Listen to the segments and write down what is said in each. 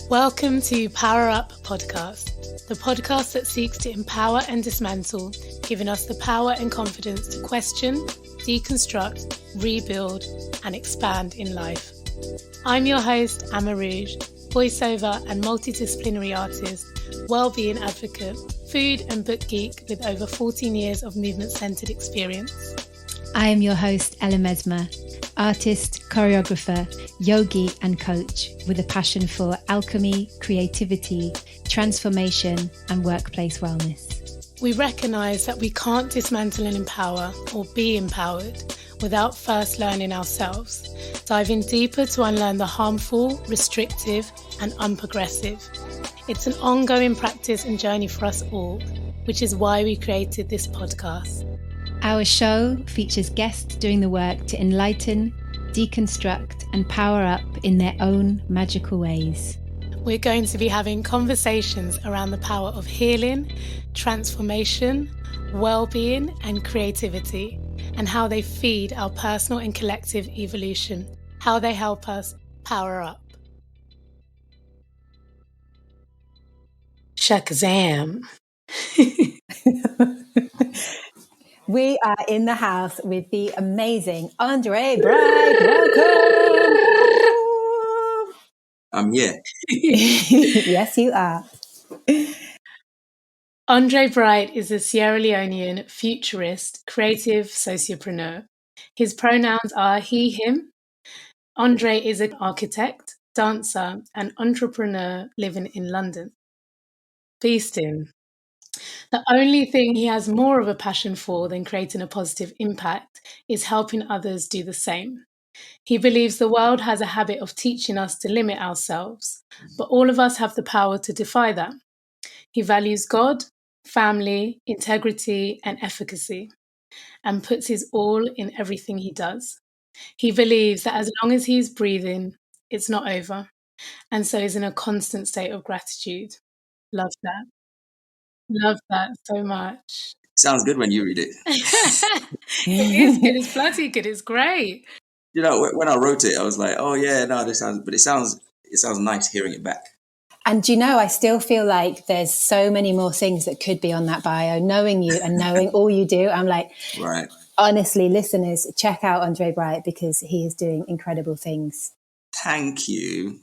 Welcome to PowerUp podcast, the podcast that seeks to empower and dismantle, giving us the power and confidence to question, deconstruct, rebuild, and expand in life. I'm your host, AmaRouge, voiceover and multidisciplinary artist, well-being advocate, food and book geek with over 14 years of movement-centered experience. I am your host, Mesma, artist, choreographer, yogi and coach with a passion for alchemy, creativity, transformation and workplace wellness. We recognise that we can't dismantle and empower or be empowered without first learning ourselves, diving deeper to unlearn the harmful, restrictive and unprogressive. It's an ongoing practice and journey for us all, which is why we created this podcast. Our show features guests doing the work to enlighten, deconstruct and power up in their own magical ways. We're going to be having conversations around the power of healing, transformation, well-being and creativity, and how they feed our personal and collective evolution, how they help us power up. Shakazam. We are in the house with the amazing Andre Bright. Welcome. I'm here. Yes, you are. Andre Bright is a Sierra Leonean futurist, creative sociopreneur. His pronouns are he, him. Andre is an architect, dancer, and entrepreneur living in London. Beastin'. The only thing he has more of a passion for than creating a positive impact is helping others do the same. He believes the world has a habit of teaching us to limit ourselves, but all of us have the power to defy that. He values God, family, integrity, and efficacy, and puts his all in everything he does. He believes that as long as he's breathing, it's not over, and so is in a constant state of gratitude. Love that. Love that so much. Sounds good when you read it. It is good. It's bloody good. It's great. You know, when I wrote it, I was like, "Oh yeah, no, this sounds." But it sounds nice hearing it back. And you know, I still feel like there's so many more things that could be on that bio. Knowing you and knowing all you do, I'm like, right. Honestly, listeners, check out Andre Bright because he is doing incredible things. Thank you.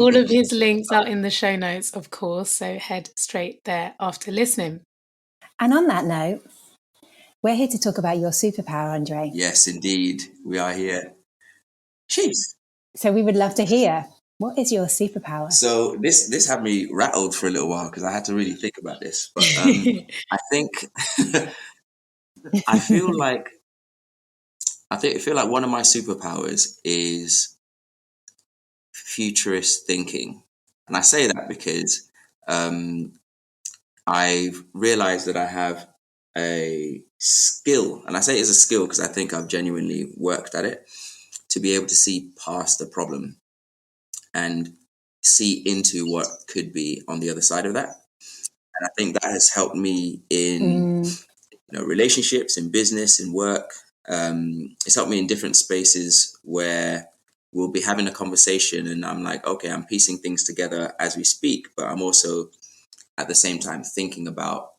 All of his links are in the show notes, of course, so head straight there after listening. And on that note, we're here to talk about your superpower, Andre. Yes, indeed. We are here. Jeez. So we would love to hear, what is your superpower? So this had me rattled for a little while because I had to really think about this. But I think I feel like one of my superpowers is futurist thinking. And I say that because I've realized that I have a skill, and I say it's a skill because I think I've genuinely worked at it, to be able to see past the problem and see into what could be on the other side of that. And I think that has helped me in relationships, in business, in work. It's helped me in different spaces where we'll be having a conversation and I'm like, okay, I'm piecing things together as we speak, but I'm also at the same time thinking about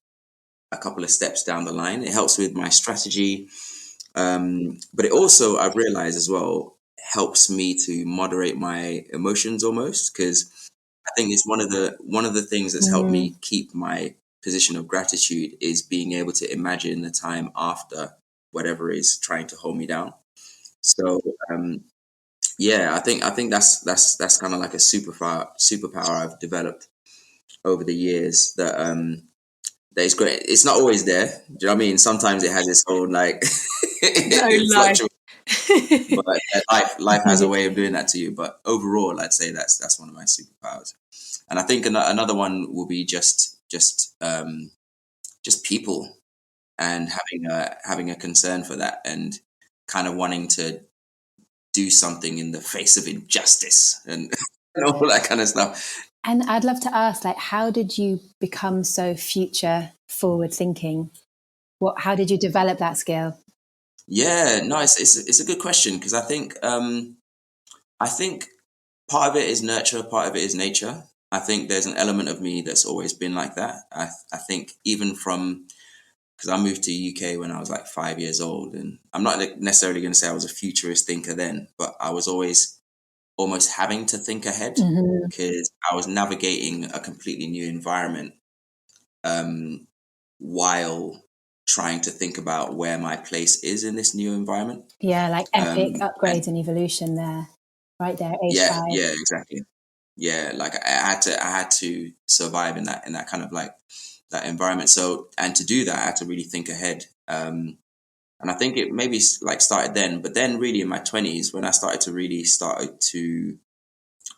a couple of steps down the line. It helps with my strategy. But it also, I've realized as well, helps me to moderate my emotions almost, because I think it's one of the things that's helped me keep my position of gratitude is being able to imagine the time after whatever is trying to hold me down. So I think that's kind of like a superpower I've developed over the years that is great. It's not always there. Do you know what I mean? Sometimes it has its own like but life has a way of doing that to you. But overall, I'd say that's one of my superpowers. And I think another one will be just people and having a concern for that and kind of wanting to do something in the face of injustice and all that kind of stuff. And I'd love to ask, like, how did you become so future forward thinking? How did you develop that skill? Yeah, no, it's a good question because I think part of it is nurture, part of it is nature. I think there's an element of me that's always been like that. I think even from, because I moved to UK when I was like 5 years old, and I'm not necessarily going to say I was a futurist thinker then, but I was always almost having to think ahead because I was navigating a completely new environment, while trying to think about where my place is in this new environment. Yeah, like epic And upgrades and evolution there, right there, age yeah, 5. yeah, exactly. Yeah, like I had to survive in that kind of like that environment. So, and to do that, I had to really think ahead. And I think it maybe like started then, but then really in my 20s when I started to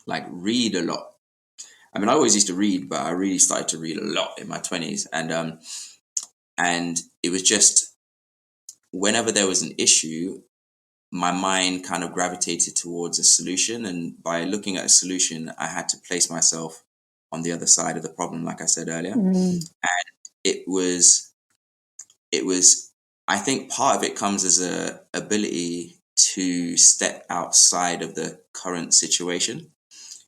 like read a lot. I mean, I always used to read, but I really started to read a lot in my 20s, and it was just whenever there was an issue, my mind kind of gravitated towards a solution, and by looking at a solution, I had to place myself on the other side of the problem, like I said earlier. And it was I think part of it comes as a ability to step outside of the current situation.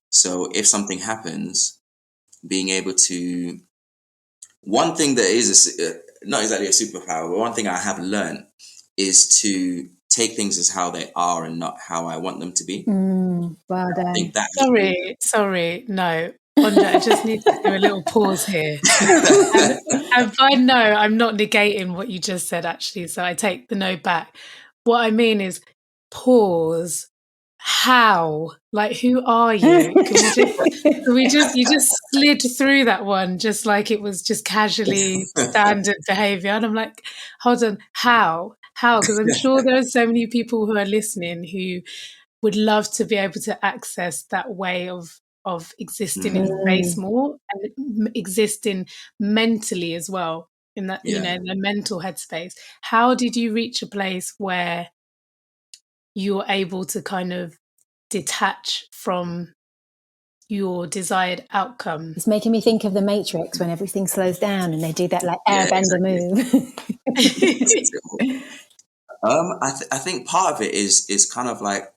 So if something happens, being able to, one thing that is not exactly a superpower, but one thing I have learned is to take things as how they are and not how I want them to be. Well I done. think that Sorry, no. Andre, I just need to do a little pause here. And by no, I'm not negating what you just said, actually, so I take the no back. What I mean is pause. How? Like, who are you? You just slid through that one just like it was just casually standard behavior. And I'm like, hold on, how? How? Because I'm sure there are so many people who are listening who would love to be able to access that way of existing in space more and existing mentally as well in that, you know, in the mental headspace. How did you reach a place where you're able to kind of detach from your desired outcome? It's making me think of the Matrix when everything slows down and they do that like yeah, airbender exactly. move. I think part of it is kind of like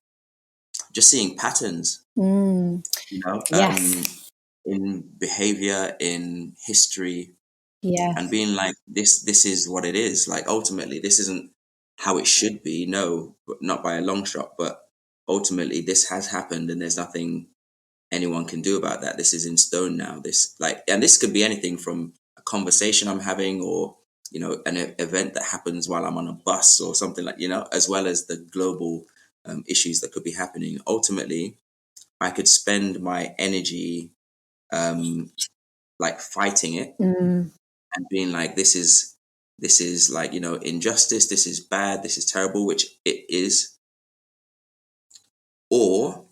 just seeing patterns, Yes. in behavior, in history, Yes. and being like, this is what it is. Like, ultimately, this isn't how it should be. No, but not by a long shot. But ultimately, this has happened, and there's nothing anyone can do about that. This is in stone now. And this could be anything from a conversation I'm having, or an event that happens while I'm on a bus or something, like, as well as the global issues that could be happening. Ultimately, I could spend my energy like fighting it and being like, this is like, injustice, this is bad, this is terrible, which it is. Or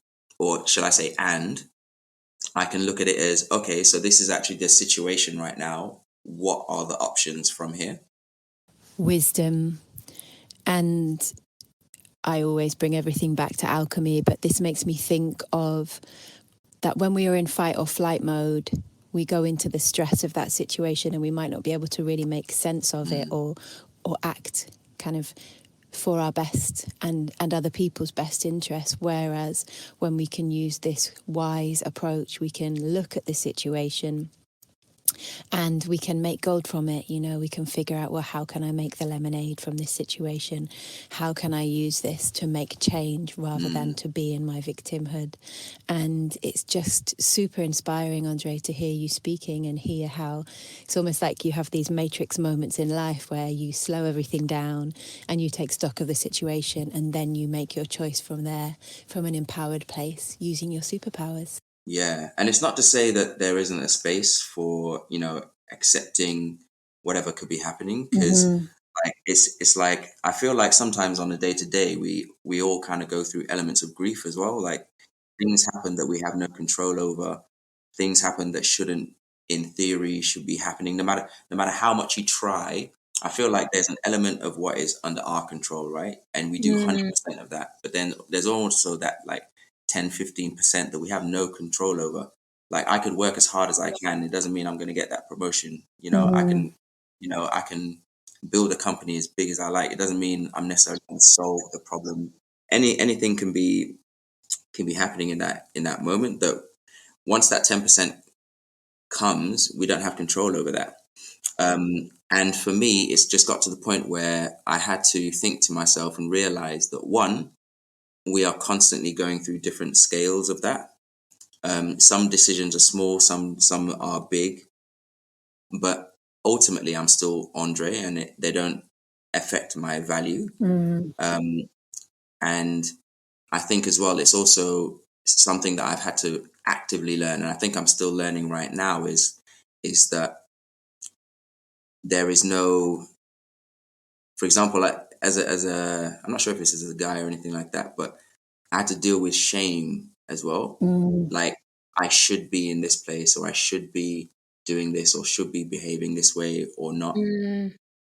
should I say, and I can look at it as, okay, so this is actually the situation right now. What are the options from here? Wisdom. And I always bring everything back to alchemy, but this makes me think of that when we are in fight or flight mode, we go into the stress of that situation and we might not be able to really make sense of it or act kind of for our best and other people's best interests. Whereas when we can use this wise approach, we can look at the situation and we can make gold from it. We can figure out, well, how can I make the lemonade from this situation? How can I use this to make change rather than to be in my victimhood? And it's just super inspiring, Andre, to hear you speaking and hear how it's almost like you have these matrix moments in life where you slow everything down and you take stock of the situation and then you make your choice from there, from an empowered place, using your superpowers. Yeah, and it's not to say that there isn't a space for accepting whatever could be happening, because like it's like, I feel like sometimes on a day to day we all kind of go through elements of grief as well. Like, things happen that we have no control over. Things happen that shouldn't, in theory, should be happening. No matter how much you try, I feel like there's an element of what is under our control, right? And we do 100% of that. But then there's also that like 10-15% that we have no control over. Like, I could work as hard as I can. It doesn't mean I'm going to get that promotion. I can build a company as big as I like. It doesn't mean I'm necessarily going to solve the problem. Anything can be happening in that moment. That once that 10% comes, we don't have control over that. And for me, it's just got to the point where I had to think to myself and realize that, one, we are constantly going through different scales of that. Some decisions are small, some are big, but ultimately I'm still Andre, and they don't affect my value. And I think as well, it's also something that I've had to actively learn, and I think I'm still learning right now, is that there is no, for example, like as a, I'm not sure if this is a guy or anything like that, but I had to deal with shame as well. Like, I should be in this place, or I should be doing this, or should be behaving this way or not.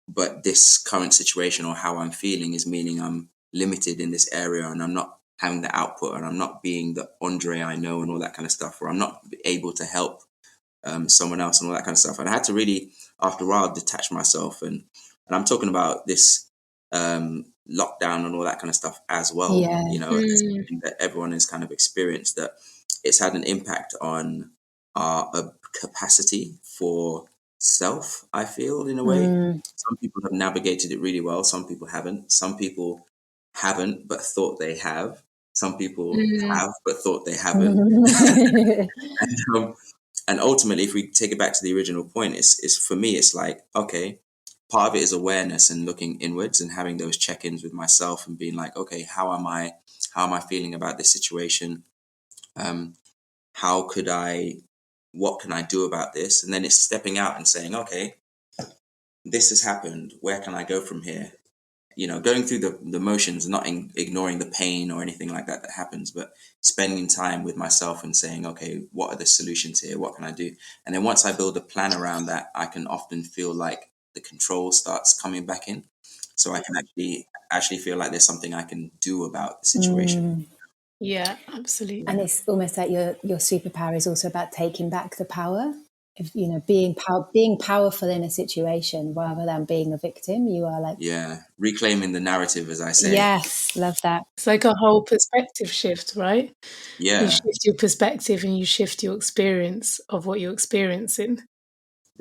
But this current situation or how I'm feeling is meaning I'm limited in this area, and I'm not having the output, and I'm not being the Andre I know and all that kind of stuff, or I'm not able to help someone else and all that kind of stuff. And I had to really, after a while, detach myself. And I'm talking about this lockdown and all that kind of stuff as well. You know, it's something that everyone has kind of experienced, that it's had an impact on our capacity for self, I feel, in a way. Some people have navigated it really well. Some people haven't. Some people haven't, but thought they have. Some people have, but thought they haven't. And ultimately, if we take it back to the original point, it's for me, it's like, okay, part of it is awareness and looking inwards and having those check-ins with myself and being like, okay, how am I feeling about this situation? What can I do about this? And then it's stepping out and saying, okay, this has happened. Where can I go from here? You know, going through the motions, not ignoring the pain or anything like that happens, but spending time with myself and saying, okay, what are the solutions here? What can I do? And then once I build a plan around that, I can often feel like the control starts coming back in. So I can actually feel like there's something I can do about the situation. Yeah, absolutely. And it's almost like your superpower is also about taking back the power. If, you know, being powerful in a situation rather than being a victim. You are like, reclaiming the narrative, as I say. Yes, love that. It's like a whole perspective shift, right? Yeah, you shift your perspective and you shift your experience of what you're experiencing.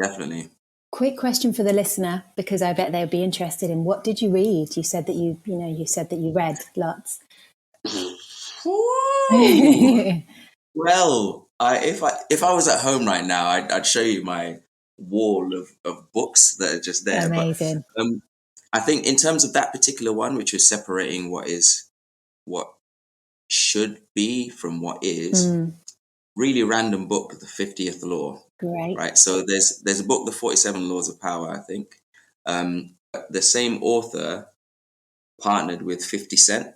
Definitely. Quick question for the listener, because I bet they'll be interested in, what did you read? You said that you said that you read lots. Well, if I was at home right now, I'd show you my wall of books that are just there. Amazing. But I think in terms of that particular one, which is separating what should be from what is, really random book, The 50th Law. Great. Right. So there's a book, The 47 Laws of Power, I think. The same author partnered with 50 Cent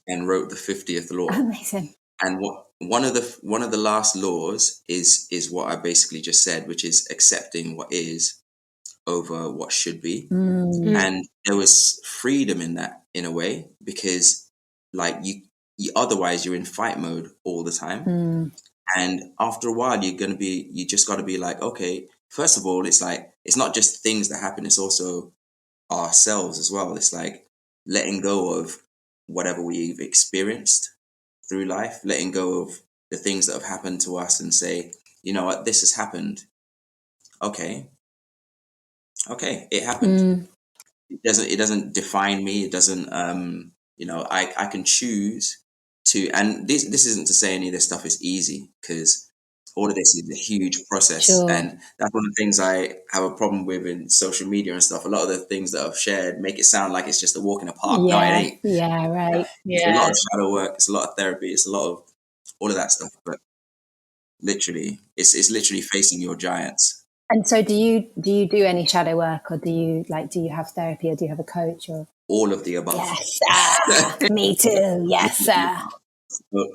and wrote The 50th Law. Amazing. And one of the last laws is what I basically just said, which is accepting what is over what should be. And there was freedom in that, in a way, because like you otherwise you're in fight mode all the time. And after a while, you just got to be like, okay, first of all, it's like, it's not just things that happen, it's also ourselves as well. It's like letting go of whatever we've experienced through life, letting go of the things that have happened to us and say, you know what, this has happened. Okay, it happened. It doesn't define me. It doesn't, I can choose to, and this isn't to say any of this stuff is easy, because all of this is a huge process. Sure. And that's one of the things I have a problem with in social media and stuff. A lot of the things that I've shared make it sound like it's just a walk in a park. No, it ain't. Yeah, right. It's a lot of shadow work. It's a lot of therapy. It's a lot of all of that stuff. But literally, it's literally facing your giants. And so do you do any shadow work, or do you have therapy, or do you have a coach, or all of the above? Yes, me too. Yes, sir. But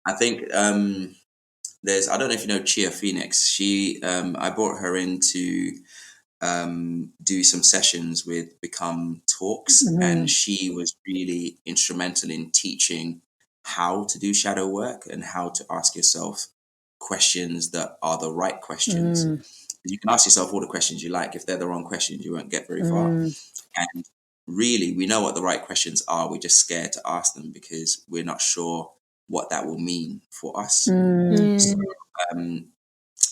I think I don't know if you know Chia Phoenix. She I brought her in to do some sessions with Become Talks, and she was really instrumental in teaching how to do shadow work and how to ask yourself questions that are the right questions. You can ask yourself all the questions you like. If they're the wrong questions, you won't get very far. And really, we know what the right questions are. We're just scared to ask them because we're not sure what that will mean for us. So,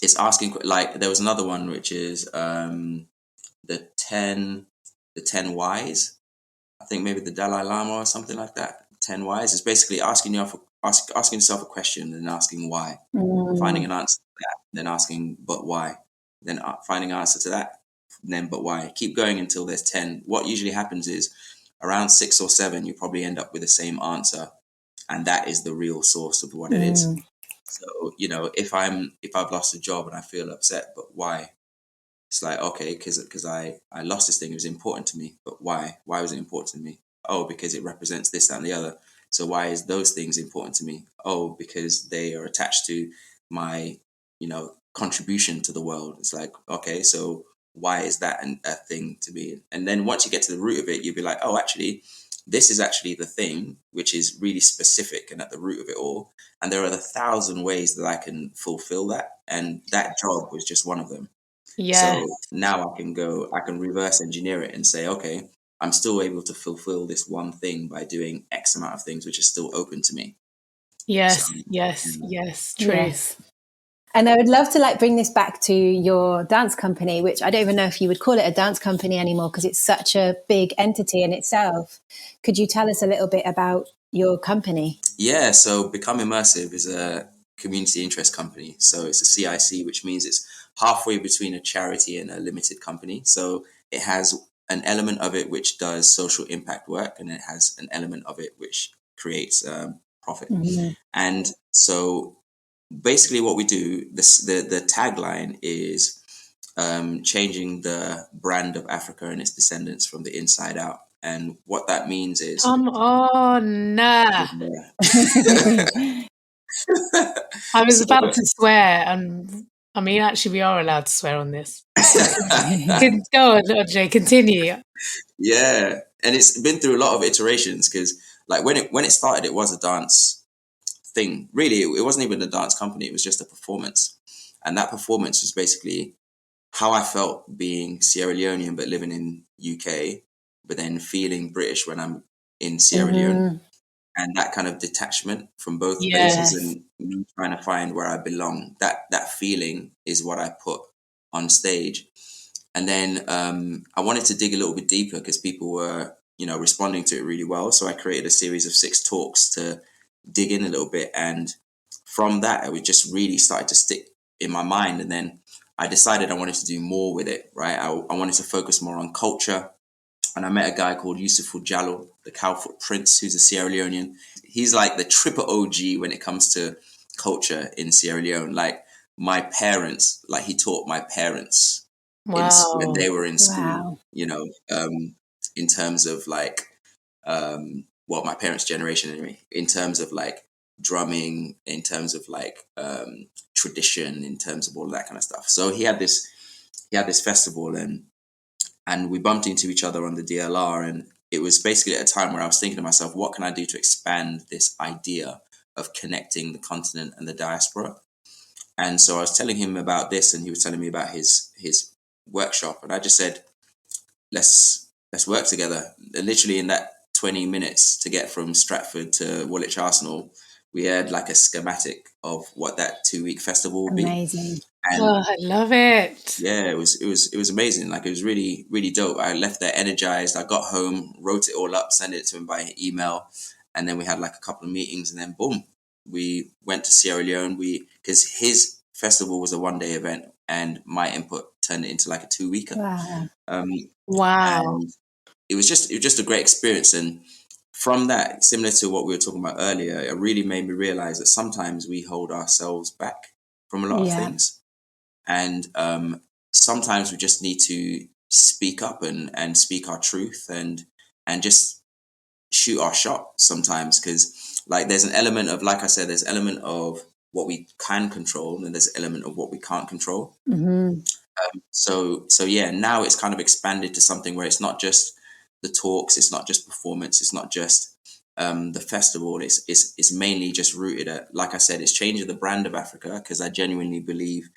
it's asking, like, there was another one which is the 10 whys. I think maybe the Dalai Lama or something like that. 10 whys. It's basically asking yourself a question and asking why, finding an answer to that, then asking but why, then finding an answer to that, then but why. Keep going until there's 10. What usually happens is around 6 or 7, you probably end up with the same answer, and that is the real source of what it is. So, you know, if I've lost a job and I feel upset, but why? It's like, okay, because I lost this thing. It was important to me, but why? Why was it important to me? Oh, because it represents this, that, and the other. So why is those things important to me? Oh, because they are attached to my, you know, contribution to the world. It's like, okay, so why is that a thing to me? And then once you get to the root of it, you'll be like, oh, actually, this is actually the thing which is really specific and at the root of it all. And there are 1,000 ways that I can fulfill that. And that job was just one of them. Yeah. So now I can reverse engineer it and say, okay, I'm still able to fulfill this one thing by doing X amount of things, which is still open to me. Yes, So, yes, yeah. yes, truth. Yes. And I would love to like bring this back to your dance company, which I don't even know if you would call it a dance company anymore because it's such a big entity in itself. Could you tell us a little bit about your company? Yeah, so Become Immersive is a community interest company. So it's a CIC, which means it's halfway between a charity and a limited company. So it has an element of it which does social impact work, and it has an element of it which creates profit. And so basically what we do, the tagline is changing the brand of Africa and its descendants from the inside out. And what that means is, Come on. yeah. I was So- about to swear, and I mean, actually, we are allowed to swear on this. Go on, Jay, continue. Yeah, and it's been through a lot of iterations because, like, when it started, it was a dance thing. Really, it wasn't even a dance company; it was just a performance, and that performance was basically how I felt being Sierra Leonean but living in UK, but then feeling British when I'm in Sierra Leone, and that kind of detachment from both places, and me trying to find where I belong. That feeling is what I put on stage. And then I wanted to dig a little bit deeper because people were, you know, responding to it really well. So I created a series of 6 talks to dig in a little bit. And from that, it just really started to stick in my mind. And then I decided I wanted to do more with it, right? I wanted to focus more on culture. And I met a guy called Usifu Jalloh, the Cowfoot Prince, who's a Sierra Leonean. He's like the triple OG when it comes to culture in Sierra Leone. Like my parents, like he taught my parents when they were in school, you know, in terms of like, well, my parents' generation anyway, in terms of like drumming, in terms of like tradition, in terms of all that kind of stuff. So he had this festival, and we bumped into each other on the DLR, and it was basically at a time where I was thinking to myself, what can I do to expand this idea of connecting the continent and the diaspora? And so I was telling him about this, and he was telling me about his workshop, and I just said, let's work together. And literally in that 20 minutes to get from Stratford to Woolwich Arsenal, we had like a schematic of what that 2-week festival would be. Amazing. And I love it. yeah, it was amazing. Like it was really, really dope. I left there energized. I got home, wrote it all up, sent it to him by email, and then we had like a couple of meetings, and then boom, we went to Sierra Leone. Because his festival was a 1-day event, and my input turned it into like a 2-weeker. Wow. And it was just a great experience. And from that, similar to what we were talking about earlier, it really made me realize that sometimes we hold ourselves back from a lot of things. And sometimes we just need to speak up and speak our truth and just shoot our shot sometimes. Because like there's an element of, like I said, there's an element of what we can control, and there's an element of what we can't control. So yeah, now it's kind of expanded to something where it's not just the talks, it's not just performance, it's not just the festival. It's mainly just rooted at, like I said, it's changing the brand of Africa, because I genuinely believe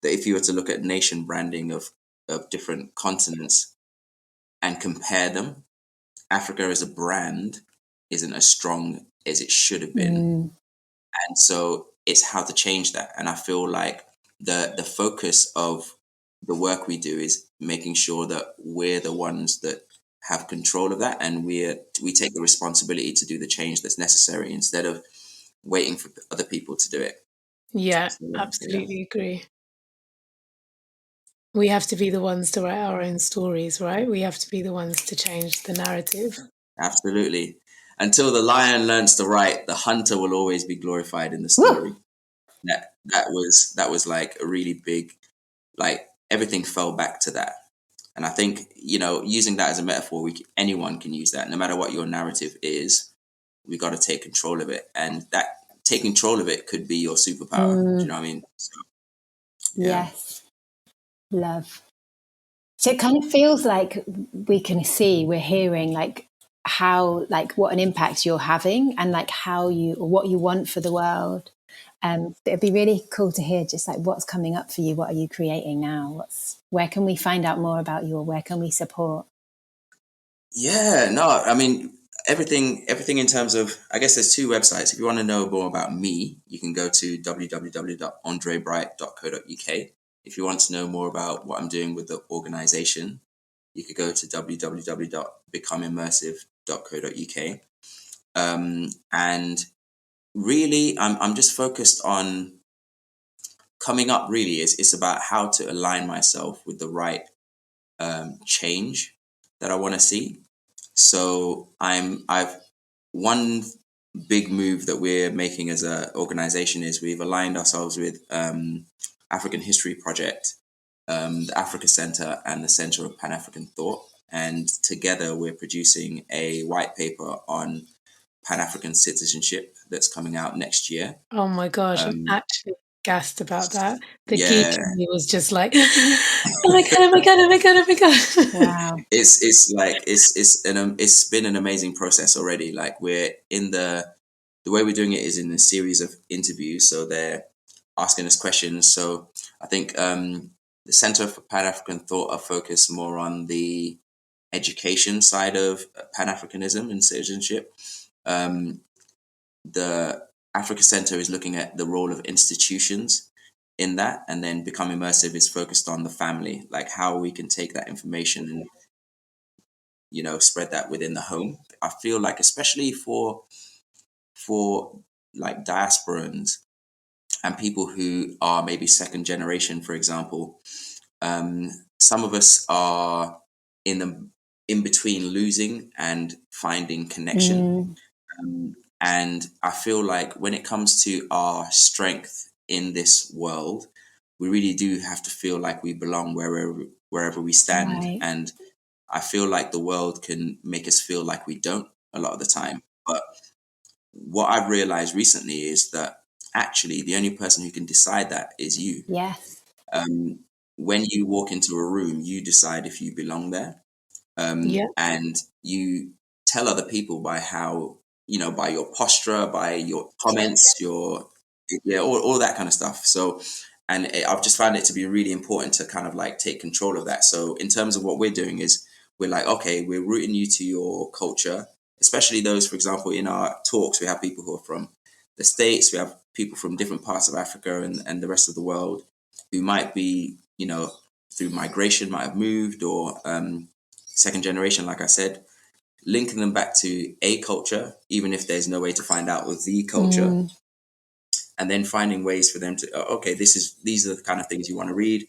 that if you were to look at nation branding of different continents and compare them, Africa as a brand isn't as strong as it should have been. And so it's how to change that. And I feel like the focus of the work we do is making sure that we're the ones that have control of that, and we take the responsibility to do the change that's necessary instead of waiting for other people to do it. Yeah, So, absolutely agree. We have to be the ones to write our own stories, right? We have to be the ones to change the narrative. Absolutely. Until the lion learns to write, the hunter will always be glorified in the story. That was like a really big, like everything fell back to that. And I think, using that as a metaphor, anyone can use that. No matter what your narrative is, we got to take control of it. And that taking control of it could be your superpower. Do you know what I mean? So, yeah. Yes. Love. So it kind of feels like we're hearing like how, like what an impact you're having and like what you want for the world. It'd be really cool to hear just like what's coming up for you. What are you creating now? Where can we find out more about you, or where can we support? Yeah, no, I mean, everything in terms of, I guess there's two websites. If you want to know more about me, you can go to www.andrebright.co.uk. If you want to know more about what I'm doing with the organization, you could go to www.becomeimmersive.co.uk. And really, I'm just focused on coming up. Really, it's about how to align myself with the right change that I want to see. So one big move that we're making as an organization is we've aligned ourselves with African History Project, the Africa Center, and the Center of Pan-African Thought. And together we're producing a white paper on Pan-African citizenship that's coming out next year. Oh my gosh, I'm actually gassed about that. The Yeah. geek in me was just like, oh my god, oh my god, oh my god, oh my god. Wow. It's been an amazing process already. Like, we're in the way we're doing it is in a series of interviews. So they're asking us questions. So I think the Center for Pan-African Thought are focused more on the education side of Pan-Africanism and citizenship. The Africa Center is looking at the role of institutions in that, and then Become Immersive is focused on the family, like how we can take that information and spread that within the home. I feel like, especially for like diasporans and people who are maybe second generation, for example, some of us are in between losing and finding connection. And I feel like when it comes to our strength in this world, we really do have to feel like we belong wherever we stand. Right. And I feel like the world can make us feel like we don't a lot of the time. But what I've realized recently is that actually the only person who can decide that is you. Yes. When you walk into a room, you decide if you belong there. And you tell other people by how, by your posture, by your comments, all that kind of stuff. So, and I've just found it to be really important to kind of like take control of that. So in terms of what we're doing is we're like, okay, we're rooting you to your culture, especially those, for example, in our talks, we have people who are from the States, we have people from different parts of Africa and the rest of the world who might be, through migration, might have moved, or second generation, like I said, linking them back to a culture, even if there's no way to find out with the culture, and then finding ways for them to, okay, these are the kind of things you want to read.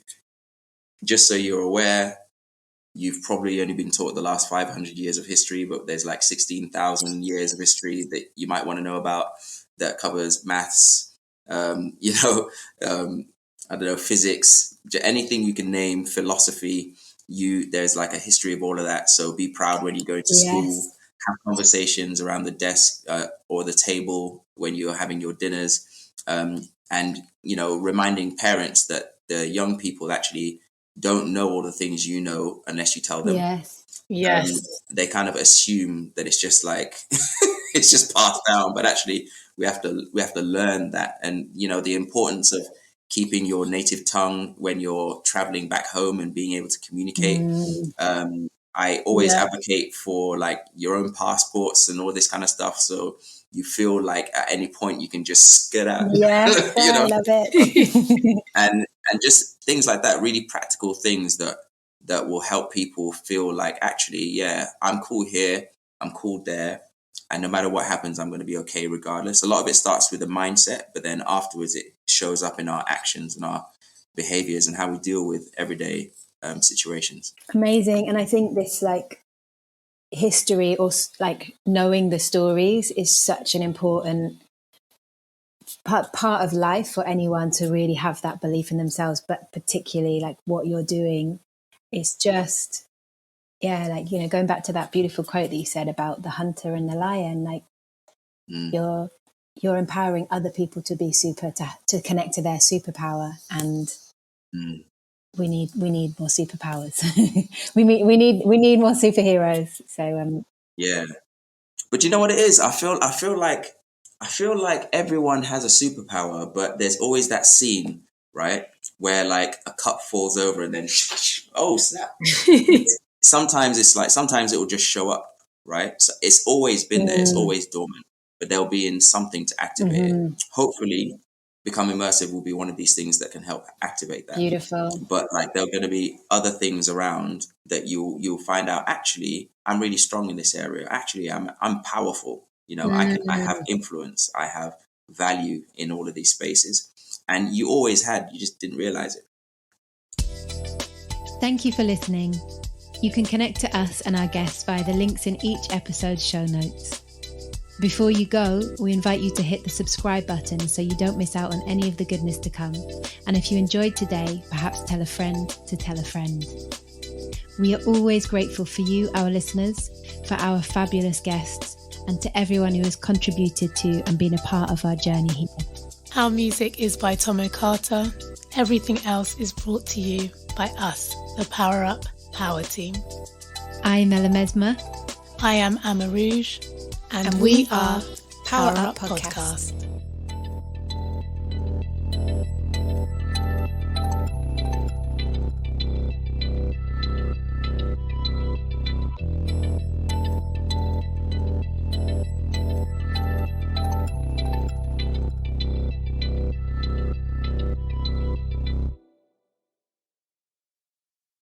Just so you're aware, you've probably only been taught the last 500 years of history, but there's like 16,000 years of history that you might want to know about that covers maths, I don't know, physics, anything you can name, philosophy. There's like a history of all of that. So be proud when you go to school, have conversations around the desk or the table when you're having your dinners, and reminding parents that the young people actually don't know all the things you know unless you tell them. Yes. They kind of assume that it's just like it's just passed down, but actually we have to learn that, and the importance of keeping your native tongue when you're traveling back home and being able to communicate. I I always advocate for like your own passports and all this kind of stuff. So you feel like at any point you can just get out. Yes, You know? I love it. and just things like that, really practical things that will help people feel like, actually, yeah, I'm cool here, I'm cool there, and no matter what happens, I'm going to be okay regardless. A lot of it starts with the mindset, but then afterwards it shows up in our actions and our behaviors and how we deal with everyday situations. Amazing. And I think this like history, or like knowing the stories, is such an important part of life for anyone to really have that belief in themselves. But particularly like what you're doing is just, like, you know, going back to that beautiful quote that you said about the hunter and the lion, like you're empowering other people to be to connect to their superpower. And we need more superpowers. we need more superheroes. So yeah, but you know what it is? I feel like everyone has a superpower, but there's always that scene, right, where like a cup falls over and then oh snap. Sometimes it will just show up, right? So it's always been there, it's always dormant, but there'll be in something to activate it. Hopefully Become Immersive will be one of these things that can help activate that. Beautiful. But like there are going to be other things around that you'll find out, actually I'm really strong in this area, actually I'm powerful, you know, I have influence, I have value in all of these spaces, and you always had, you just didn't realize it. Thank you for listening. You can connect to us and our guests via the links in each episode's show notes. Before you go, we invite you to hit the subscribe button so you don't miss out on any of the goodness to come. And if you enjoyed today, perhaps tell a friend to tell a friend. We are always grateful for you, our listeners, for our fabulous guests, and to everyone who has contributed to and been a part of our journey here. Our music is by Tomo Carter. Everything else is brought to you by us, the PowerUp Power Team. I'm Mesma. I am AmaRouge. And we are PowerUp Podcast.